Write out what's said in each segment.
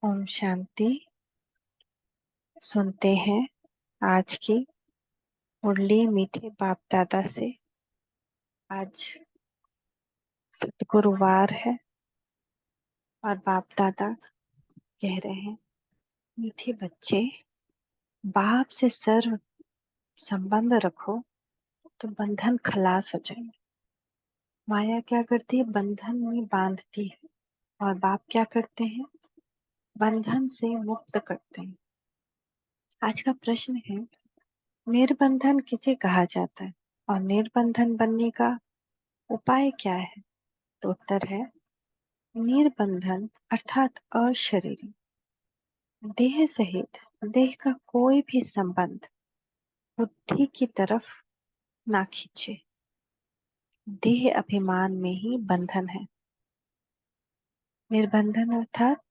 ओम शांति। सुनते हैं आज की मुरली मीठे बाप दादा से। आज सतगुरुवार है और बाप दादा कह रहे हैं, मीठे बच्चे, बाप से सर्व संबंध रखो तो बंधन खलास हो जाएंगे। माया क्या करती है? बंधन में बांधती है। और बाप क्या करते हैं? बंधन से मुक्त करते हैं। आज का प्रश्न है, निर्बंधन किसे कहा जाता है और निर्बंधन बनने का उपाय क्या है? तो उत्तर है, निर्बंधन अर्थात अशरीरी, देह सहित देह का कोई भी संबंध बुद्धि की तरफ ना खींचे। देह अभिमान में ही बंधन है। निर्बंधन अर्थात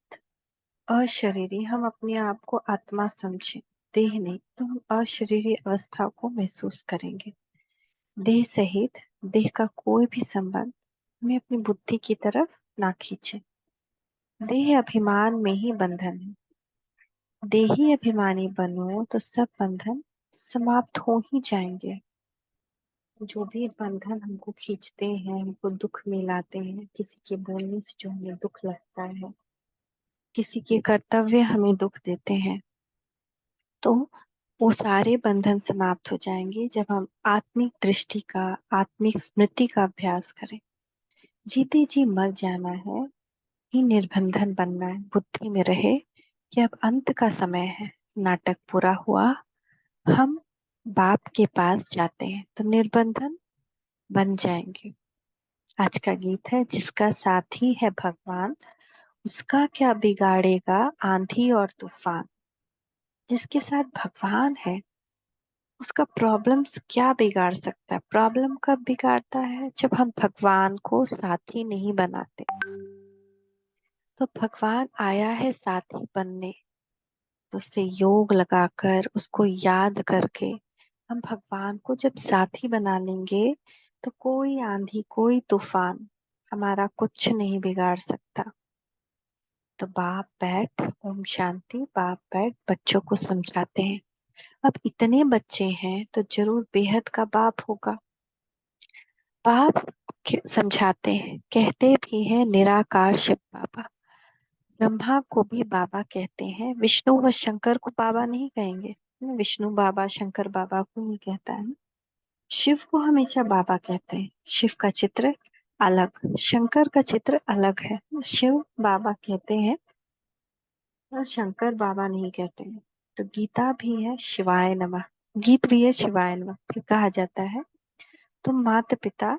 अशरीरी, हम अपने आप को आत्मा समझें, देह नहीं, तो हम अशरीरी अवस्था को महसूस करेंगे। देह सहित देह का कोई भी संबंध हमें अपनी बुद्धि की तरफ ना खींचे। देह अभिमान में ही बंधन है। देही अभिमानी बनो तो सब बंधन समाप्त हो ही जाएंगे। जो भी बंधन हमको खींचते हैं, हमको दुख में लाते हैं, किसी के बोलने से जो हमें दुख लगता है, किसी के कर्तव्य हमें दुख देते हैं, तो वो सारे बंधन समाप्त हो जाएंगे जब हम आत्मिक दृष्टि का, आत्मिक स्मृति का अभ्यास करें। जीते जी मर जाना है ही निर्बंधन बनना है। बुद्धि में रहे कि अब अंत का समय है, नाटक पूरा हुआ, हम बाप के पास जाते हैं तो निर्बंधन बन जाएंगे। आज का गीत है, जिसका साथी है भगवान उसका क्या बिगाड़ेगा आंधी और तूफान। जिसके साथ भगवान है उसका प्रॉब्लम्स क्या बिगाड़ सकता है? प्रॉब्लम कब बिगाड़ता है? जब हम भगवान को साथी नहीं बनाते। तो भगवान आया है साथी बनने, तो उससे योग लगाकर, उसको याद करके हम भगवान को जब साथी बना लेंगे तो कोई आंधी, कोई तूफान हमारा कुछ नहीं बिगाड़ सकता। तो बाप बैठ, ओम शांति, बाप बैठ बच्चों को समझाते हैं। अब इतने बच्चे हैं तो जरूर बेहद का बाप होगा। बाप समझाते हैं, कहते भी हैं निराकार शिव बाबा। ब्रह्मा को भी बाबा कहते हैं, विष्णु व शंकर को बाबा नहीं कहेंगे। विष्णु बाबा, शंकर बाबा को नहीं कहता है। शिव को हमेशा बाबा कहते हैं। शिव का चित्र अलग, शंकर का चित्र अलग है। शिव बाबा कहते हैं और शंकर बाबा नहीं कहते हैं। तो गीता भी है शिवाय नमः, गीत भी है शिवाय नमः। फिर कहा जाता है, तुम माता पिता,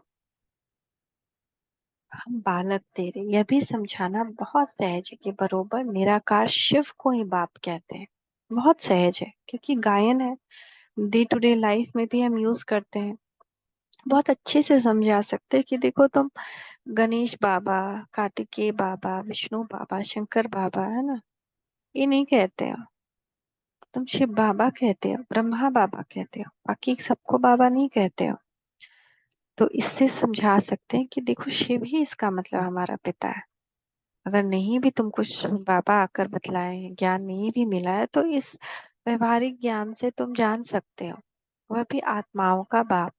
हम बालक तेरे। यह भी समझाना बहुत सहज है कि बरोबर निराकार शिव को ही बाप कहते हैं। बहुत सहज है क्योंकि गायन है, डे टू डे लाइफ में भी हम यूज करते हैं। बहुत अच्छे से समझा सकते हैं कि देखो तुम गणेश बाबा, कार्तिकेय बाबा, विष्णु बाबा, शंकर बाबा, है ना, ये नहीं कहते हो। तुम शिव बाबा कहते हो, ब्रह्मा बाबा कहते हो, बाकी सबको बाबा नहीं कहते हो। तो इससे समझा सकते हैं कि देखो शिव ही इसका मतलब हमारा पिता है। अगर नहीं भी तुमको बाबा आकर बतलाए हैं, ज्ञान नहीं भी मिला है, तो इस व्यवहारिक ज्ञान से तुम जान सकते हो वह भी आत्माओं का बाप।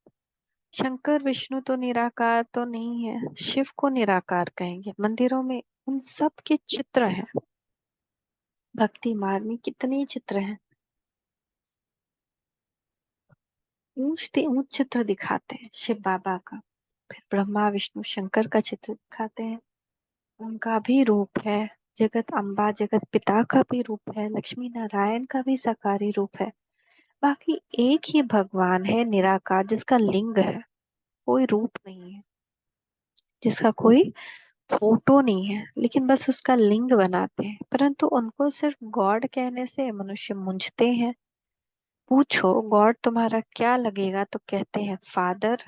शंकर विष्णु तो निराकार तो नहीं है, शिव को निराकार कहेंगे। मंदिरों में उन सब के चित्र हैं। भक्ति मार्ग में कितने चित्र हैं, ऊंचते ऊंच चित्र दिखाते हैं शिव बाबा का। फिर ब्रह्मा विष्णु शंकर का चित्र दिखाते हैं, उनका भी रूप है। जगत अम्बा, जगत पिता का भी रूप है, लक्ष्मी नारायण का भी साकारी रूप है। बाकी एक ही भगवान है निराकार, जिसका लिंग है, कोई रूप नहीं है, जिसका कोई फोटो नहीं है, लेकिन बस उसका लिंग बनाते हैं। परंतु उनको सिर्फ गॉड कहने से मनुष्य मूंझते हैं। पूछो गॉड तुम्हारा क्या लगेगा, तो कहते हैं फादर।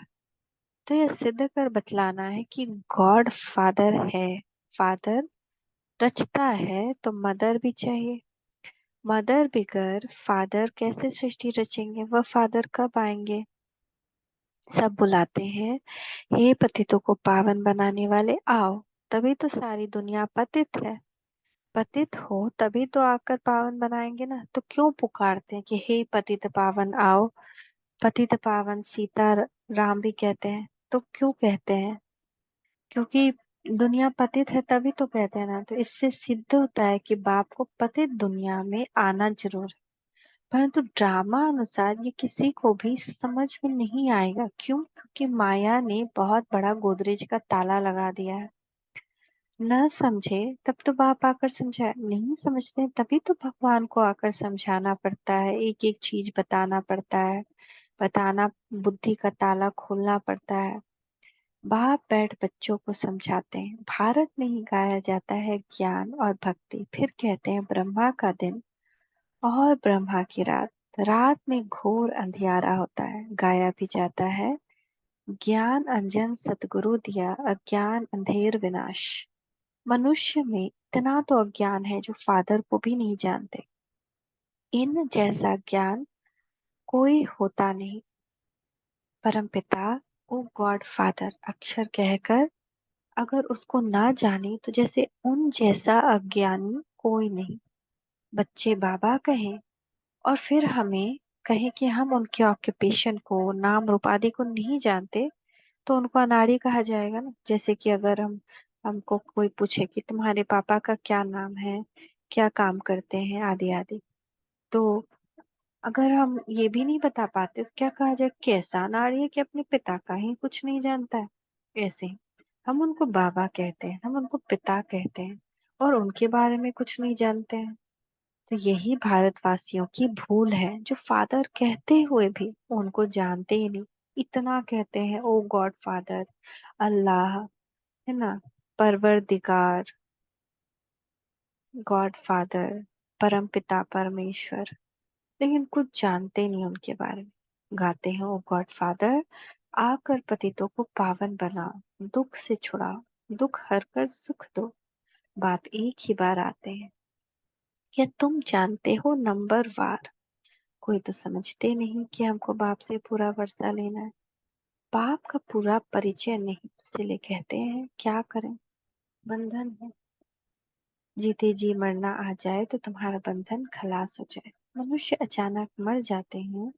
तो यह सिद्ध कर बतलाना है कि गॉड फादर है। फादर रचता है तो मदर भी चाहिए। मदर बिगर फादर कैसे सृष्टि रचेंगे? वह फादर कब आएंगे? सब बुलाते हैं, हे पतितों को पावन बनाने वाले आओ। तभी तो सारी दुनिया पतित है। पतित हो तभी तो आकर पावन बनाएंगे ना, तो क्यों पुकारते हैं कि हे पतित पावन आओ। पतित पावन सीता राम भी कहते हैं, तो क्यों कहते हैं? क्योंकि दुनिया पतित है तभी तो कहते हैं ना। तो इससे सिद्ध होता है कि बाप को पतित दुनिया में आना जरूर है। परंतु ड्रामा अनुसार ये किसी को भी समझ में नहीं आएगा। क्यों? क्योंकि माया ने बहुत बड़ा गोदरेज का ताला लगा दिया है। न समझे तब तो बाप आकर समझाए, नहीं समझते हैं तभी तो भगवान को आकर समझाना पड़ता है, एक एक चीज बताना पड़ता है, बताना, बुद्धि का ताला खोलना पड़ता है। बाप बैठ बच्चों को समझाते हैं। भारत में ही गाया जाता है ज्ञान और भक्ति। फिर कहते हैं ब्रह्मा का दिन और ब्रह्मा की रात। रात में घोर अंधियारा होता है। गाया भी जाता है ज्ञान अंजन सतगुरु दिया, अज्ञान अंधेर विनाश। मनुष्य में इतना तो अज्ञान है जो फादर को भी नहीं जानते। इन जैसा ज्ञान कोई होता नहीं। परमपिता, ओ गॉड फादर अक्षर कहकर अगर उसको ना जाने तो जैसे उन जैसा अज्ञानी कोई नहीं। बच्चे बाबा कहें और फिर हमें कहें कि हम उनके ऑक्यूपेशन को, नाम रूप आदि को नहीं जानते, तो उनको अनाड़ी कहा जाएगा ना। जैसे कि अगर हमको कोई पूछे कि तुम्हारे पापा का क्या नाम है, क्या काम करते हैं, आदि आदि, तो अगर हम ये भी नहीं बता पाते तो क्या कहा जाए? कैसा नारी है कि अपने पिता का ही कुछ नहीं जानता है। ऐसे ही हम उनको बाबा कहते हैं, हम उनको पिता कहते हैं और उनके बारे में कुछ नहीं जानते हैं। तो यही भारतवासियों की भूल है, जो फादर कहते हुए भी उनको जानते ही नहीं। इतना कहते हैं ओ गॉड फादर, अल्लाह, है ना, परवरदिगार, गॉड फादर, परम पिता परमेश्वर, लेकिन कुछ जानते नहीं उनके बारे में। गाते हैं ओ गॉड फादर आकर पतितों को पावन बनाओ, दुख से छुड़ाओ, दुख हर कर सुख दो। बाप एक ही बार आते हैं। या तुम जानते हो नंबर वार? कोई तो समझते नहीं कि हमको बाप से पूरा वर्षा लेना है। बाप का पूरा परिचय नहीं, इसलिए कहते हैं क्या करें, बंधन है। जीते जी मरना आ जाए तो तुम्हारा बंधन खलास हो जाए। मनुष्य अचानक मर जाते हैं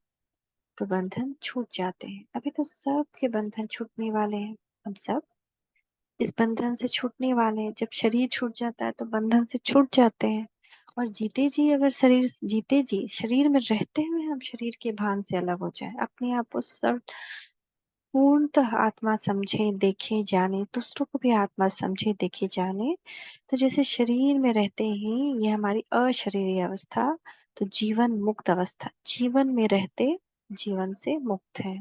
तो बंधन छूट जाते हैं। अभी तो सबके बंधन छूटने वाले हैं। हम सब इस बंधन से छूटने वाले हैं। जब शरीर छूट जाता है तो बंधन से छूट जाते हैं। और जीते जी अगर शरीर, जीते जी शरीर में रहते हुए हम शरीर के भान से अलग हो जाए, अपने आप को सर्व पूर्णतः आत्मा समझे, देखे, जाने, दूसरों को भी आत्मा समझे, देखे, जाने, तो जैसे शरीर में रहते ही ये हमारी अशरीरी अवस्था, तो जीवन मुक्त अवस्था, जीवन में रहते जीवन से मुक्त है।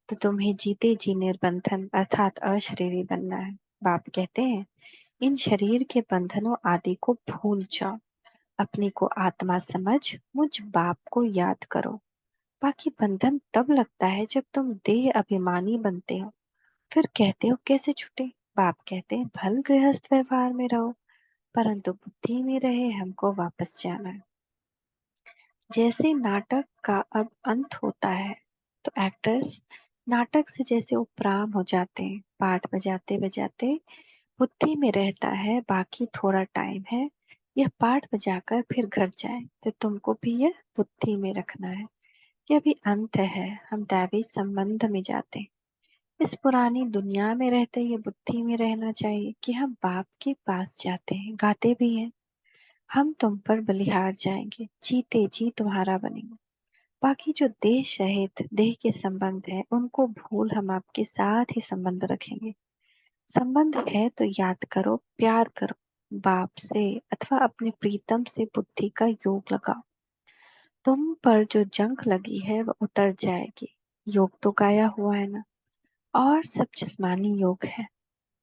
तो तुम्हें जीते जी निर्बंधन अर्थात अशरीरी बनना है। बाप कहते हैं इन शरीर के बंधनों आदि को भूल जाओ, अपने को आत्मा समझ मुझ बाप को याद करो। बाकी बंधन तब लगता है जब तुम देह अभिमानी बनते हो। फिर कहते हो कैसे छूटे? बाप कहते हैं भल गृहस्थ व्यवहार में रहो, परंतु बुद्धि में रहे हमको वापस जाना है। जैसे नाटक का अब अंत होता है तो एक्टर्स नाटक से जैसे उपराम हो जाते हैं, पाठ बजाते बजाते बुद्धि में रहता है बाकी थोड़ा टाइम है, यह पाठ बजाकर फिर घर जाए, तो तुमको भी यह बुद्धि में रखना है। यह भी अंत है, हम दैवी संबंध में जाते हैं। इस पुरानी दुनिया में रहते ये बुद्धि में रहना चाहिए कि हम बाप के पास जाते हैं। गाते भी हैं हम तुम पर बलिहार जाएंगे, जीते जी तुम्हारा बनेंगे। बाकी जो देह सहित देह के संबंध है उनको भूल हम आपके साथ ही संबंध रखेंगे। संबंध है तो याद करो, प्यार करो, बाप से अथवा अपने प्रीतम से बुद्धि का योग लगाओ। तुम पर जो जंग लगी है वह उतर जाएगी। योग तो गाया हुआ है ना। और सब जिस्मानी योग है।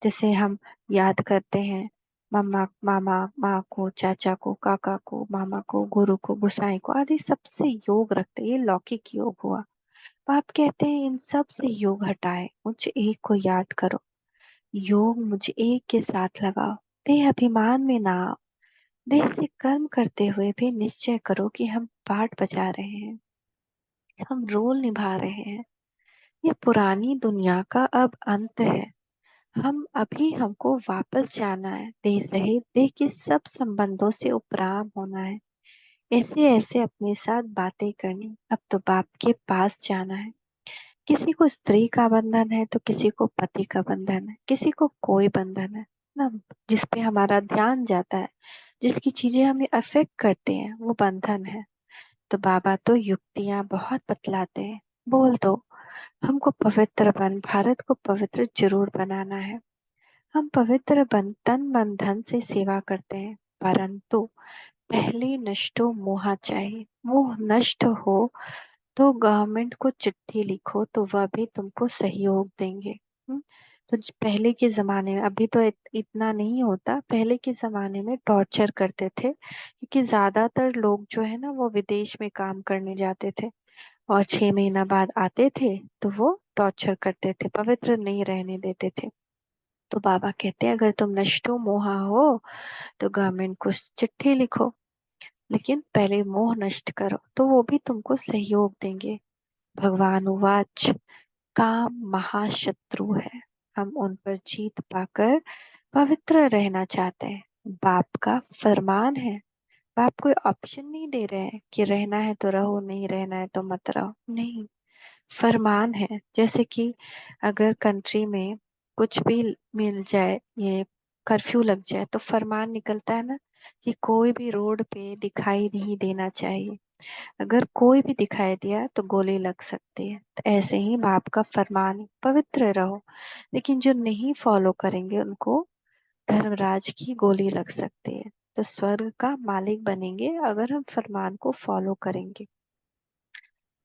जैसे हम याद करते हैं मम्मा, मामा, माँ को, चाचा को, काका को, मामा को, गुरु को, गुसाई को आदि सबसे योग रखते हैं। ये लौकिक योग हुआ। पाप कहते हैं इन सब से योग हटाए, मुझ एक को याद करो। योग मुझ एक के साथ लगाओ। देह अभिमान में ना आओ। देह से कर्म करते हुए भी निश्चय करो कि हम पाठ बजा रहे हैं, हम रोल निभा रहे हैं। ये पुरानी दुनिया का अब अंत है। हमको वापस जाना है, देह सहित देह के सब संबंधों से उपराम होना है। ऐसे ऐसे अपने साथ बातें करनी। अब तो बाप के पास जाना है। किसी को स्त्री का बंधन है तो किसी को पति का बंधन है, किसी को कोई बंधन है ना, जिस पे हमारा ध्यान जाता है, जिसकी चीजें हमें अफेक्ट करते हैं, वो बंधन है। तो बाबा तो युक्तियां बहुत बतलाते हैं। बोल दो, हमको पवित्र बन, भारत को पवित्र जरूर बनाना है। हम पवित्र बन, तन मन धन से सेवा करते हैं, परंतु पहले नष्टो मोहा चाहिए। मोह नष्ट हो तो गवर्नमेंट को चिट्ठी लिखो तो वह भी तुमको सहयोग देंगे। तो पहले के जमाने में, अभी तो इतना नहीं होता, पहले के जमाने में टॉर्चर करते थे, क्योंकि ज्यादातर लोग जो है ना वो विदेश में काम करने जाते थे और 6 महीना बाद आते थे तो वो टॉर्चर करते थे, पवित्र नहीं रहने देते थे। तो बाबा कहते हैं अगर तुम नष्टो मोहा हो तो गवर्नमेंट को चिट्ठी लिखो, लेकिन पहले मोह नष्ट करो तो वो भी तुमको सहयोग देंगे। भगवान उवाच, काम महाशत्रु है, हम उन पर जीत पाकर पवित्र रहना चाहते हैं। बाप का फरमान है। बाप कोई ऑप्शन नहीं दे रहे हैं कि रहना है तो रहो, नहीं रहना है तो मत रहो, नहीं, फरमान है। जैसे कि अगर कंट्री में कुछ भी मिल जाए, ये कर्फ्यू लग जाए, तो फरमान निकलता है ना कि कोई भी रोड पे दिखाई नहीं देना चाहिए। अगर कोई भी दिखाई दिया तो गोली लग सकती है। तो ऐसे ही बाप का फरमान है, पवित्र रहो, लेकिन जो नहीं फॉलो करेंगे उनको धर्मराज की गोली लग सकती है। तो स्वर्ग का मालिक बनेंगे अगर हम फरमान को फॉलो करेंगे।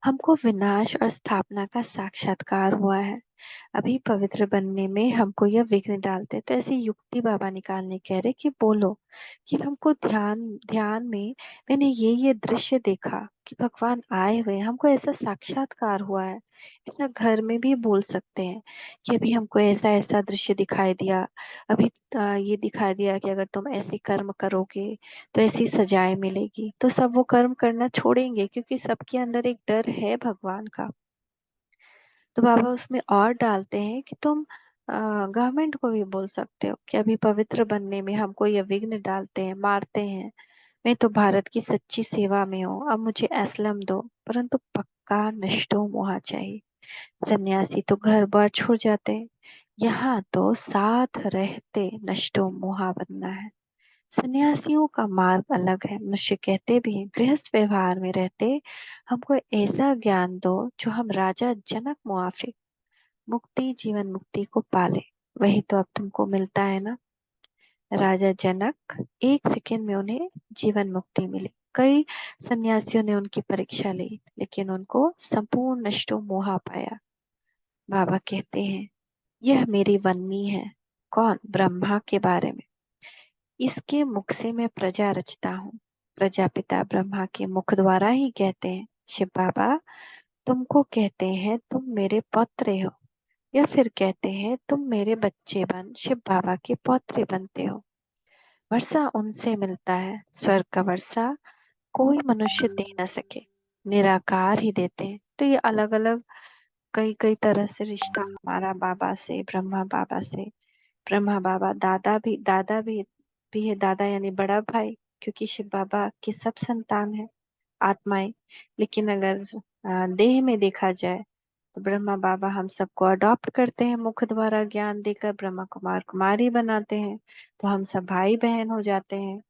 हमको विनाश और स्थापना का साक्षात्कार हुआ है। अभी पवित्र बनने में हमको यह विघ्न डालते, तो ऐसी युक्ति बाबा निकालने कह रहे कि बोलो कि हमको ध्यान ध्यान में मैंने ये दृश्य देखा कि भगवान आए हुए हैं, हमको ऐसा साक्षात्कार हुआ है। ऐसा घर में भी बोल सकते हैं कि अभी हमको ऐसा ऐसा दृश्य दिखाई दिया। अभी ये दिखाई दिया कि अगर तुम ऐसे कर्म करोगे तो ऐसी सजाएं मिलेगी। तो सब वो कर्म करना छोड़ेंगे, क्योंकि सबके अंदर एक डर है भगवान का। तो बाबा उसमें और डालते हैं कि तुम गवर्नमेंट को भी बोल सकते हो कि अभी पवित्र बनने में हमको ये विघ्न डालते हैं, मारते हैं। मैं तो भारत की सच्ची सेवा में हूँ, अब मुझे असलम दो, परंतु पक्का निष्ठो मोहा चाहिए। सन्यासी तो घर बार छोड़ जाते हैं, यहाँ तो साथ रहते नष्टो मोहा बनना है। सन्यासियों का मार्ग अलग है। मनुष्य कहते भी हैं गृहस्थ व्यवहार में रहते हमको ऐसा ज्ञान दो जो हम राजा जनक मुआफिक मुक्ति जीवन मुक्ति को पाले। वही तो अब तुमको मिलता है ना। राजा जनक 1 सेकंड में उन्हें जीवन मुक्ति मिली। कई सन्यासियों ने उनकी परीक्षा ली, लेकिन उनको संपूर्ण नष्टो मोहा पाया। बाबा कहते हैं यह मेरी वन्नी है। कौन? ब्रह्मा के बारे में। इसके मुख से मैं प्रजा रचता हूँ। प्रजापिता ब्रह्मा के मुख द्वारा ही कहते हैं शिव बाबा तुमको कहते हैं तुम मेरे पौत्र हो, या फिर कहते हैं तुम मेरे बच्चे बन शिव बाबा के पौत्र बनते हो। वर्षा उनसे मिलता है, स्वर्ग का वर्षा कोई मनुष्य दे न सके, निराकार ही देते हैं। तो ये अलग अलग कई कई तरह से रिश्ता हमारा बाबा से, ब्रह्मा बाबा से। ब्रह्मा बाबा दादा भी है, दादा यानी बड़ा भाई, क्योंकि शिव बाबा के सब संतान है आत्माएं। लेकिन अगर देह में देखा जाए तो ब्रह्मा बाबा हम सबको अडॉप्ट करते हैं, मुख द्वारा ज्ञान देकर ब्रह्मा कुमार कुमारी बनाते हैं, तो हम सब भाई बहन हो जाते हैं।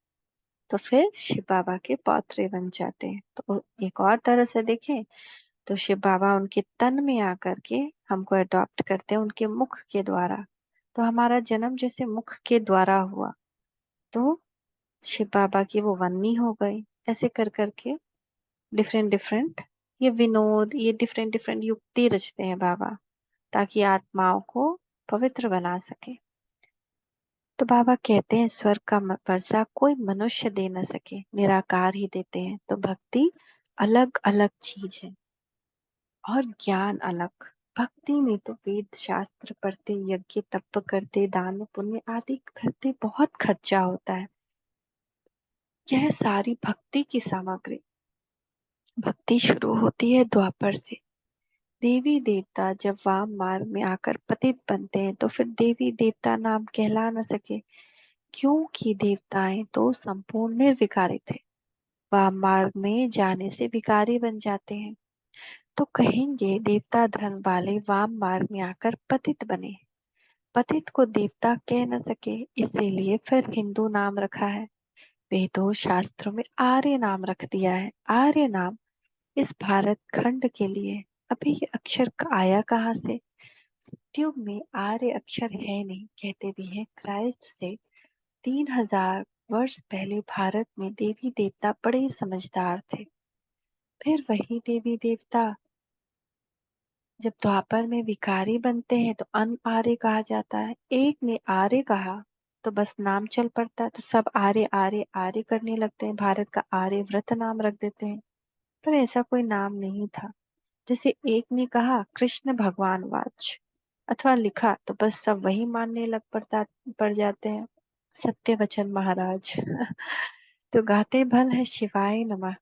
तो फिर शिव बाबा के पौत्र बन जाते हैं। तो एक और तरह से देखें तो शिव बाबा उनके तन में आकर के हमको अडॉप्ट करते हैं उनके मुख के द्वारा। तो हमारा जन्म जैसे मुख के द्वारा हुआ, तो शिव बाबा की वो वन्नी हो गई। ऐसे कर करके डिफरेंट डिफरेंट ये विनोद, ये डिफरेंट डिफरेंट युक्ति रचते हैं बाबा, ताकि आत्माओं को पवित्र बना सके। तो बाबा कहते हैं स्वर्ग का वर्षा कोई मनुष्य दे न सके, निराकार ही देते हैं। तो भक्ति अलग अलग चीज है और ज्ञान अलग। भक्ति में तो वेद शास्त्र पढ़ते, यज्ञ तप करते, दान पुण्य आदि करते बहुत खर्चा होता है। यह सारी भक्ति की सामग्री। भक्ति शुरू होती है द्वापर से। देवी देवता जब वाम मार्ग में आकर पतित बनते हैं तो फिर देवी देवता नाम कहला न सके, क्योंकि देवताएं तो संपूर्ण निर्विकारी थे। वाम मार्ग में जाने से विकारी बन जाते हैं, तो कहेंगे देवता धर्म वाले वाम मार्ग में आकर पतित बने। पतित को देवता कह न सके, इसीलिए फिर हिंदू नाम रखा है। वेदों शास्त्रों में आर्य नाम रख दिया है। आर्य नाम इस भारत खंड के लिए। अभी ये अक्षर आया कहाँ से? सतयुग में आर्य अक्षर है नहीं, कहते भी हैं क्राइस्ट से 3000 वर्ष पहले भारत में देवी देवता बड़े समझदार थे। फिर वही देवी देवता जब द्वापर में विकारी बनते हैं तो अन आर्य कहा जाता है। एक ने आर्य कहा तो बस नाम चल पड़ता है, तो सब आर्य आर्य आर्य करने लगते हैं। भारत का आर्यव्रत नाम रख देते हैं, पर ऐसा कोई नाम नहीं था। जैसे एक ने कहा कृष्ण भगवान वाच अथवा लिखा तो बस सब वही मानने लग पड़ जाते हैं। सत्य वचन महाराज। तो गाते भल है शिवाय नमः।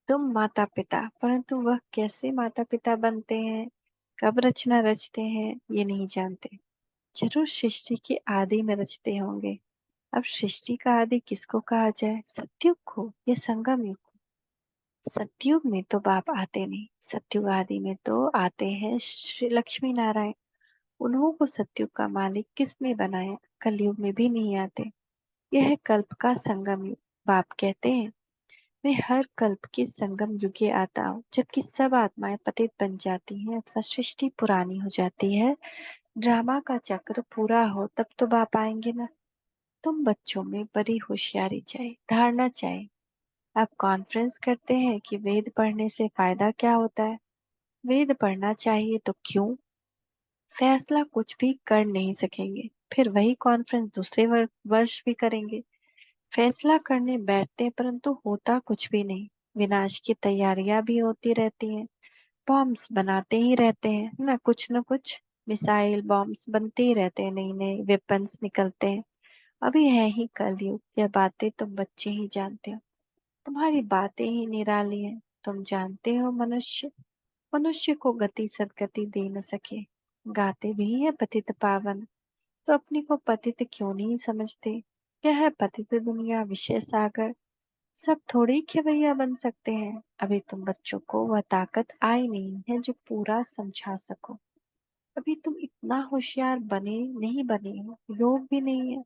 तुम माता पिता, परंतु वह कैसे माता पिता बनते हैं, कब रचना रचते हैं, ये नहीं जानते। जरूर सृष्टि के आदि में रचते होंगे। अब सृष्टि का आदि किसको कहा जाए, सतयुग को या संगम युग को? सतयुग में तो बाप आते नहीं, सतयुग आदि में तो आते हैं श्री लक्ष्मी नारायण। उन्हों को सतयुग का मालिक किसने बनाया? कलयुग में भी नहीं आते। यह है कल्प का संगम युग। बाप कहते हैं मैं हर कल्प के संगम युगे आता हूँ, जबकि सब आत्माएं पतित बन जाती हैं अथवा सृष्टि पुरानी हो जाती है। ड्रामा का चक्र पूरा हो तब तो बाप आएंगे ना। तुम बच्चों में बड़ी होशियारी चाहिए, धारणा चाहिए। आप कॉन्फ्रेंस करते हैं कि वेद पढ़ने से फायदा क्या होता है। वेद पढ़ना चाहिए तो क्यों? फैसला कुछ भी कर नहीं सकेंगे, फिर वही कॉन्फ्रेंस दूसरे वर्ष भी करेंगे। फैसला करने बैठते हैं परंतु होता कुछ भी नहीं। विनाश की तैयारियां भी होती रहती हैं। बॉम्ब्स बनाते ही रहते हैं ना कुछ मिसाइल बॉम्ब्स बनते ही रहते हैं, नई नई वेपन्स निकलते हैं। अभी है ही कलयुग, यह बातें तुम बच्चे ही जानते हो। तुम्हारी बातें ही निराली हैं। तुम जानते हो मनुष्य मनुष्य को गति सदगति दे न सके। गाते भी है पतित पावन, तो अपनी को पतित क्यों नहीं समझते? क्या है पतित दुनिया विषय सागर, सब थोड़ी खिवैया बन सकते हैं। अभी तुम बच्चों को वह ताकत आई नहीं है जो पूरा समझा सको। अभी तुम इतना होशियार बने हो, योग भी नहीं है।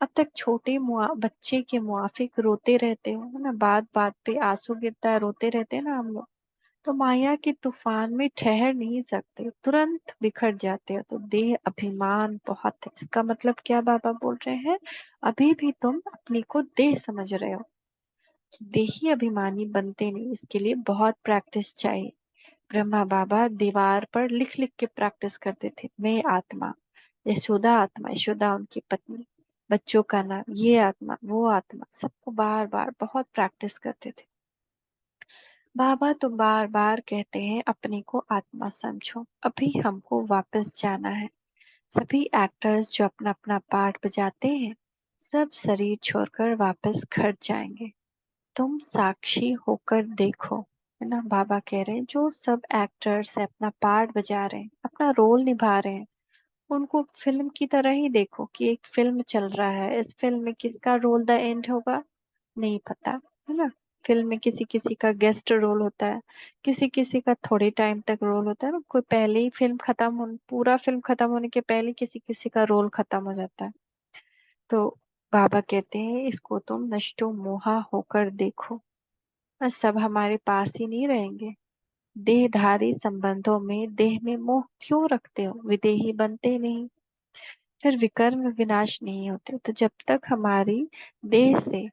अब तक छोटे बच्चे के मुआफिक रोते रहते हो, है ना, बात बात पे आंसू गिरता है, रोते रहते हैं ना हम लोग। तो माया के तूफान में ठहर नहीं सकते, तुरंत बिखर जाते हो। तो देह अभिमान बहुत है, इसका मतलब क्या बाबा बोल रहे हैं? अभी भी तुम अपनी को देह समझ रहे हो। देही अभिमानी बनते नहीं, इसके लिए बहुत प्रैक्टिस चाहिए। ब्रह्मा बाबा दीवार पर लिख लिख के प्रैक्टिस करते थे, मैं आत्मा, आत्मा, यशोदा उनकी पत्नी, बच्चों का नाम, ये आत्मा वो आत्मा, सबको बार बार बहुत प्रैक्टिस करते थे। बाबा तो बार बार कहते हैं अपने को आत्मा समझो, अभी हमको वापस जाना है। सभी एक्टर्स जो अपना अपना पार्ट बजाते हैं, सब शरीर छोड़कर वापस घर जाएंगे। तुम साक्षी होकर देखो, है ना। बाबा कह रहे हैं जो सब एक्टर्स है अपना पार्ट बजा रहे हैं, अपना रोल निभा रहे हैं, उनको फिल्म की तरह ही देखो कि एक फिल्म चल रहा है। इस फिल्म में किसका रोल द एंड होगा नहीं पता, है ना। फिल्म में किसी किसी का गेस्ट रोल होता है, किसी किसी का थोड़े टाइम तक रोल होता है ना। कोई पहले ही पूरा फिल्म खत्म होने के पहले किसी किसी का रोल खत्म हो जाता है। तो बाबा कहते हैं इसको तुम नष्टो मोहा होकर देखो, और सब हमारे पास ही नहीं रहेंगे। देहधारी संबंधों में देह में मोह क्यों रखते हो, विदेही बनते नहीं, फिर विकर्म विनाश नहीं होते। तो जब तक हमारी देह से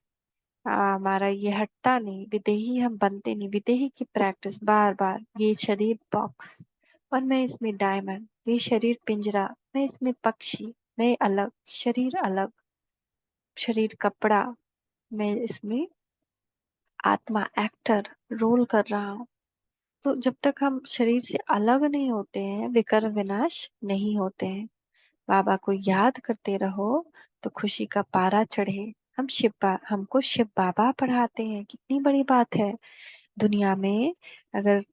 हमारा ये हटता नहीं, विदेही हम बनते नहीं। विदेही की प्रैक्टिस बार बार, ये शरीर बॉक्स और मैं इसमें डायमंड, ये शरीर पिंजरा, मैं इसमें पक्षी, मैं अलग शरीर, अलग शरीर कपड़ा, मैं इसमें आत्मा एक्टर रोल कर रहा हूँ। तो जब तक हम शरीर से अलग नहीं होते हैं, विकर्म विनाश नहीं होते हैं। बाबा को याद करते रहो तो खुशी का पारा चढ़े। हमको शिव बाबा पढ़ाते हैं, कितनी बड़ी बात है। दुनिया में अगर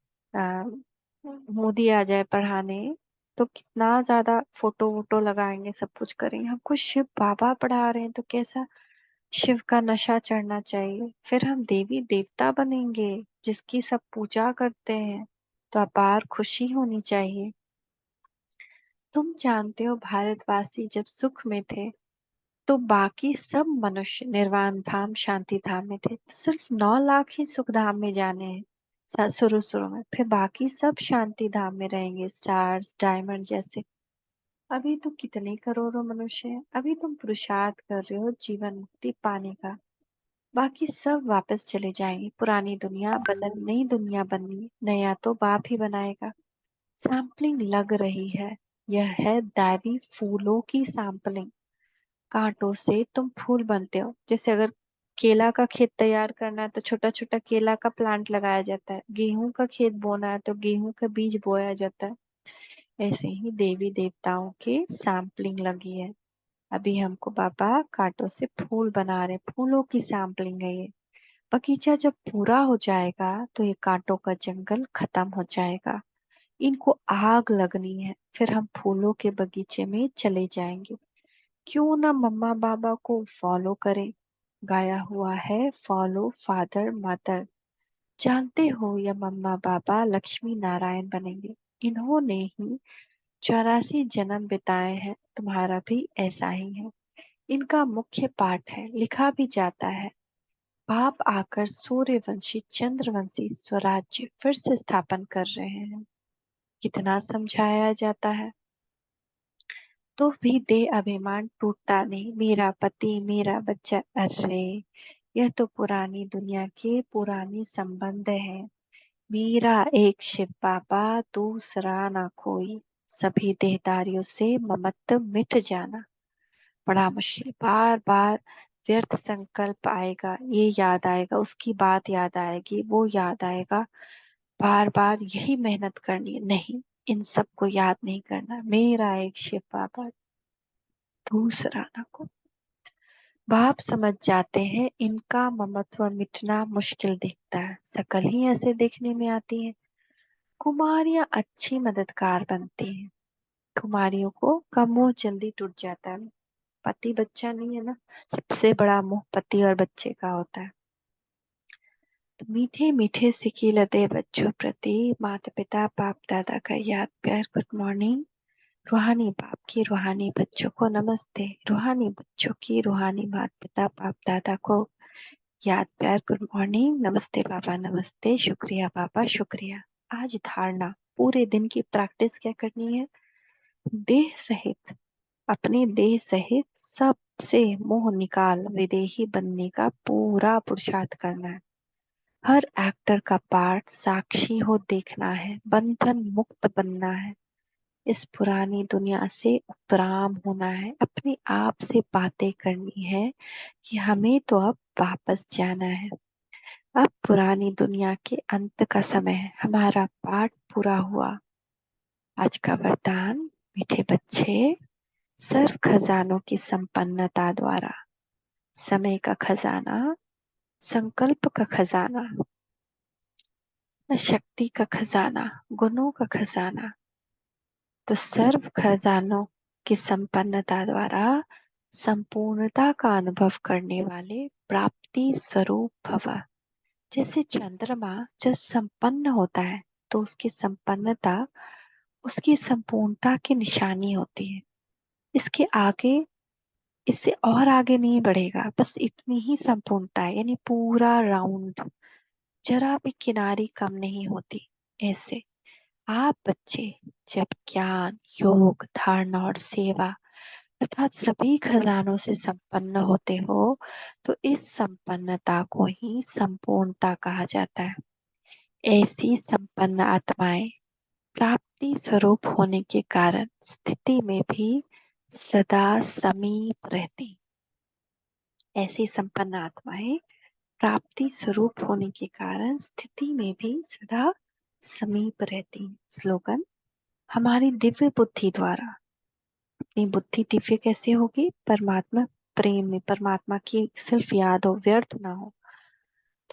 मोदी आ जाए पढ़ाने तो कितना ज्यादा फोटो वोटो लगाएंगे, सब कुछ करेंगे। हमको शिव बाबा पढ़ा रहे हैं तो कैसा शिव का नशा चढ़ना चाहिए। फिर हम देवी देवता बनेंगे जिसकी सब पूजा करते हैं, तो अपार खुशी होनी चाहिए। तुम जानते हो भारतवासी जब सुख में थे तो बाकी सब मनुष्य निर्वाण धाम शांति धाम में थे, तो सिर्फ 9 लाख ही सुख धाम में जाने हैं शुरू शुरू में, फिर बाकी सब शांति धाम में रहेंगे, स्टार्स डायमंड जैसे। अभी तो कितने करोड़ों मनुष्य हैं। अभी तुम पुरुषार्थ कर रहे हो जीवन मुक्ति पाने का, बाकी सब वापस चले जाएंगे। पुरानी दुनिया बदल नई दुनिया बननी, नया तो बाप ही बनाएगा। सैम्पलिंग लग रही है, यह है दैवी फूलों की सैम्पलिंग। कांटों से तुम फूल बनते हो। जैसे अगर केला का खेत तैयार करना है तो छोटा छोटा केला का प्लांट लगाया जाता है, गेहूं का खेत बोना है तो गेहूं का बीज बोया जाता है। ऐसे ही देवी देवताओं के सैम्पलिंग लगी है। अभी हमको बाबा कांटों से फूल बना रहे, फूलों की सैम्पलिंग है ये। बगीचा जब पूरा हो जाएगा तो ये कांटों का जंगल खत्म हो जाएगा, इनको आग लगनी है, फिर हम फूलों के बगीचे में चले जाएंगे। क्यों ना मम्मा बाबा को फॉलो करें, गाया हुआ है फॉलो फादर मदर। जानते हो यह मम्मा बाबा लक्ष्मी नारायण बनेंगे। इन्होंने ही 84 जन्म बिताए हैं, तुम्हारा भी ऐसा ही है। इनका मुख्य पाठ है, लिखा भी जाता है, बाप आकर सूर्यवंशी चंद्रवंशी स्वराज्य फिर से स्थापन कर रहे हैं। कितना समझाया जाता है तो भी दे अभिमान टूटता नहीं, मेरा पति मेरा बच्चा। अरे यह तो पुरानी दुनिया के पुरानी संबंध है। मेरा एक शिव बाबा दूसरा ना कोई, सभी देहदारियों से ममत्व मिट जाना बड़ा मुश्किल। बार बार व्यर्थ संकल्प आएगा, ये याद आएगा, उसकी बात याद आएगी, वो याद आएगा। बार बार यही मेहनत करनी है, नहीं इन सब को याद नहीं करना। मेरा एक शिव बाबा दूसरा ना कोई। बाप समझ जाते हैं इनका ममत्व मिटना मुश्किल दिखता है, शकल ही ऐसे देखने में आती है। कुमारियां अच्छी मददगार बनती हैं, कुमारियों को का मुंह जल्दी टूट जाता है। पति बच्चा नहीं है ना, सबसे बड़ा मुंह पति और बच्चे का होता है। तो मीठे मीठे सिकी लते बच्चों प्रति माता पिता बाप दादा का याद प्यार गुड मॉर्निंग। रूहानी बाप की रूहानी बच्चों को नमस्ते, रूहानी बच्चों की रूहानी माता पिता बाप दादा को याद प्यार गुड मॉर्निंग, नमस्ते बाबा नमस्ते, शुक्रिया बाबा शुक्रिया। आज धारणा, पूरे दिन की प्रैक्टिस क्या करनी है? देह सहित, अपने देह सहित सबसे मोह निकाल विदेही बनने का पूरा पुरुषार्थ करना है। हर एक्टर का पार्ट साक्षी हो देखना है, बंधन मुक्त बनना है, इस पुरानी दुनिया से उपराम होना है, अपने आप से बातें करनी है कि हमें तो अब वापस जाना है। अब पुरानी दुनिया के अंत का समय है, हमारा पाठ पूरा हुआ। आज का वरदान, मीठे बच्चे, सर्व खजानों की संपन्नता द्वारा, समय का खजाना, संकल्प का खजाना, शक्ति का खजाना, गुणों का खजाना, तो सर्व खजानों की संपन्नता द्वारा संपूर्णता का अनुभव करने वाले प्राप्ति स्वरूप भव। जैसे चंद्रमा जब संपन्न होता है तो उसकी संपन्नता उसकी संपूर्णता की निशानी होती है। इसके आगे, इससे और आगे नहीं बढ़ेगा, बस इतनी ही संपूर्णता है, यानी पूरा राउंड, जरा भी किनारी कम नहीं होती। ऐसे आप बच्चे जब ज्ञान योग धारणा और सेवा अर्थात सभी खजानों से संपन्न होते हो तो इस संपन्नता को ही संपूर्णता कहा जाता है। ऐसी संपन्न आत्माएं प्राप्ति स्वरूप होने के कारण स्थिति में भी सदा समीप रहती। ऐसी संपन्न आत्माएं प्राप्ति स्वरूप होने के कारण स्थिति में भी सदा समीप रहती। स्लोगन, हमारी दिव्य बुद्धि द्वारा, अपनी बुद्धि दिव्य कैसे होगी? परमात्मा प्रेम में, परमात्मा की सिर्फ याद हो, व्यर्थ ना हो।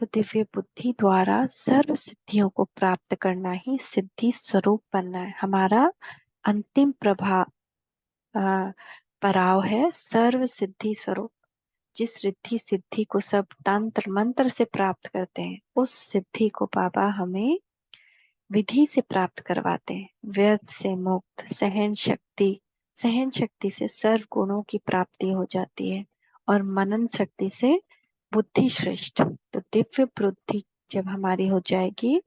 तो दिव्य बुद्धि द्वारा सर्व सिद्धियों को प्राप्त करना ही सिद्धि स्वरूप बनना है। हमारा अंतिम पड़ाव है सर्व सिद्धि स्वरूप। जिस रिद्धि सिद्धि को सब तंत्र मंत्र से प्राप्त करते हैं, उस सिद्धि को बाबा हमें विधि से प्राप्त करवाते हैं। व्यर्थ से मुक्त, सहन शक्ति से सर्व गुणों की प्राप्ति हो जाती है, और मनन शक्ति से बुद्धि श्रेष्ठ। तो दिव्य बुद्धि जब हमारी हो जाएगी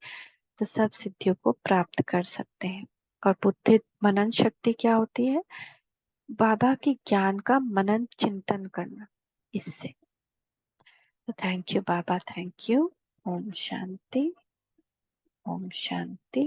तो सब सिद्धियों को प्राप्त कर सकते हैं। और बुद्धि मनन शक्ति क्या होती है? बाबा के ज्ञान का मनन चिंतन करना। इससे तो थैंक यू बाबा, थैंक यू। ओम शांति, ओम शांति।